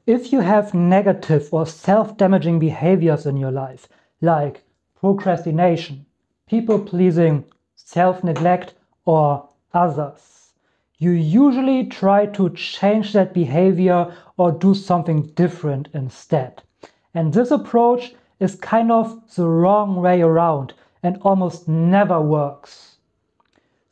If you have negative or self-damaging behaviors in your life, like procrastination, people-pleasing, self-neglect, or others, you usually try to change that behavior or do something different instead. And this approach is kind of the wrong way around and almost never works.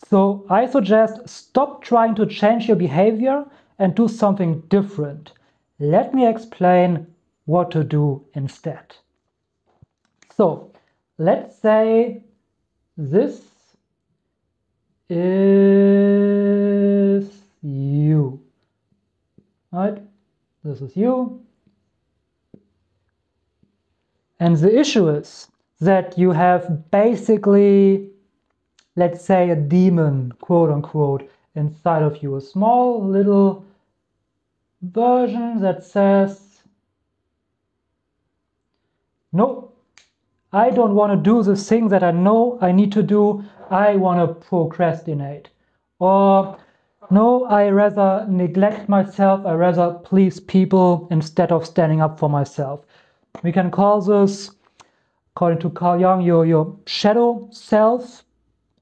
So I suggest stop trying to change your behavior and do something different. Let me explain what to do instead. So let's say this is you, right? This is you. And the issue is that you have basically, let's say, a demon, quote unquote, inside of you, a small little version that says, no, I don't want to do this thing that I know I need to do. I want to procrastinate. Or, no, I rather neglect myself. I rather please people instead of standing up for myself. We can call this, according to Carl Jung, your shadow self.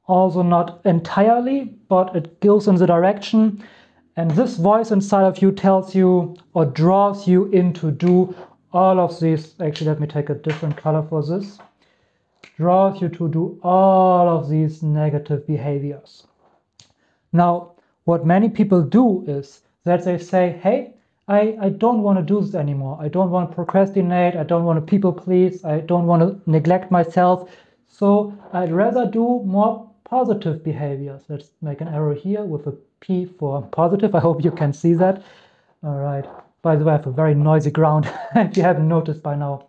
Also not entirely, but it goes in the direction. And this voice inside of you tells you or draws you in to do all of these. Actually, let me take a different color for this. Draws you to do all of these negative behaviors. Now, what many people do is that they say, hey, I don't want to do this anymore. I don't want to procrastinate. I don't want to people please. I don't want to neglect myself. So I'd rather do more positive behaviors. Let's make an arrow here with a P for positive. I hope you can see that. All right. By the way, I have a very noisy ground if you haven't noticed by now.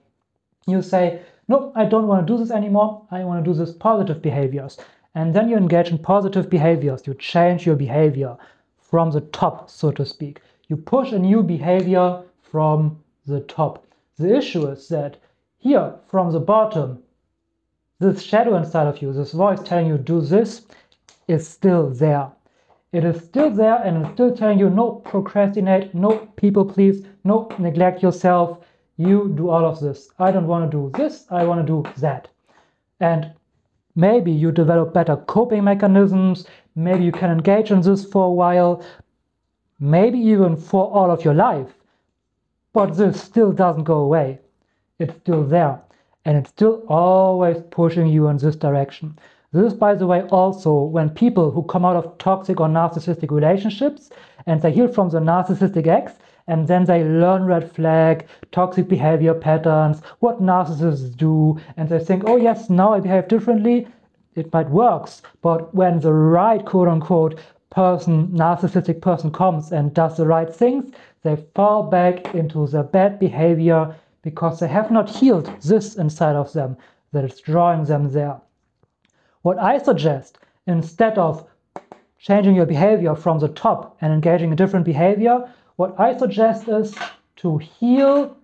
You say, no, I don't want to do this anymore. I want to do this positive behaviors. And then you engage in positive behaviors. You change your behavior from the top, so to speak. You push a new behavior from the top. The issue is that here, from the bottom, this shadow inside of you, this voice telling you do this, is still there. It is still there and it's still telling you no procrastinate, no people please, no neglect yourself. You do all of this. I don't want to do this, I want to do that. And maybe you develop better coping mechanisms, maybe you can engage in this for a while, maybe even for all of your life. But this still doesn't go away. It's still there. And it's still always pushing you in this direction. This is, by the way, also when people who come out of toxic or narcissistic relationships and they heal from the narcissistic ex and then they learn red flag, toxic behavior patterns, what narcissists do, and they think, oh yes, now I behave differently, it might work. But when the right, quote unquote, narcissistic person comes and does the right things, they fall back into their bad behavior because they have not healed this inside of them that is drawing them there. What I suggest, instead of changing your behavior from the top and engaging in different behavior, what I suggest is to heal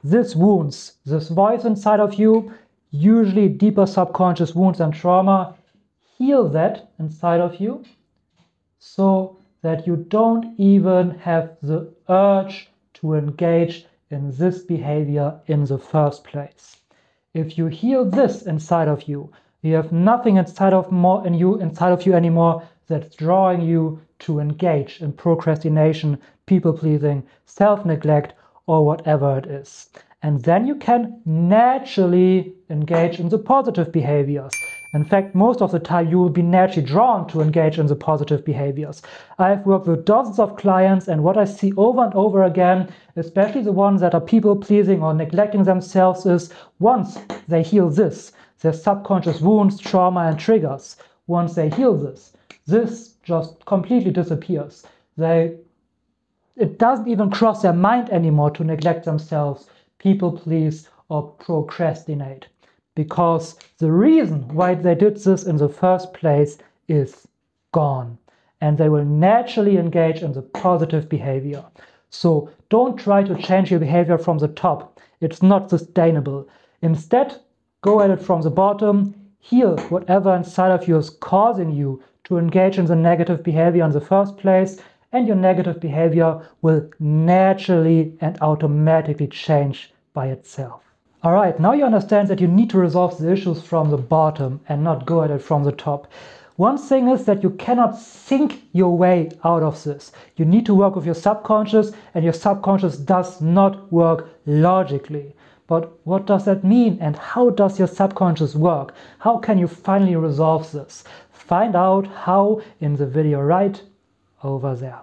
these wounds, this voice inside of you, usually deeper subconscious wounds and trauma, heal that inside of you so that you don't even have the urge to engage in this behavior in the first place. If you heal this inside of you, you have nothing inside of you anymore that's drawing you to engage in procrastination, people-pleasing, self-neglect, or whatever it is. And then you can naturally engage in the positive behaviors. In fact, most of the time you will be naturally drawn to engage in the positive behaviors. I've worked with dozens of clients, and what I see over and over again, especially the ones that are people-pleasing or neglecting themselves, is once they heal this, their subconscious wounds, trauma, and triggers, once they heal this just completely disappears. It doesn't even cross their mind anymore to neglect themselves, people please, or procrastinate. Because the reason why they did this in the first place is gone. And they will naturally engage in the positive behavior. So don't try to change your behavior from the top. It's not sustainable. Instead, go at it from the bottom, heal whatever inside of you is causing you to engage in the negative behavior in the first place, and your negative behavior will naturally and automatically change by itself. Alright, now you understand that you need to resolve the issues from the bottom and not go at it from the top. One thing is that you cannot think your way out of this. You need to work with your subconscious, and your subconscious does not work logically. But what does that mean, and how does your subconscious work? How can you finally resolve this? Find out how in the video right over there.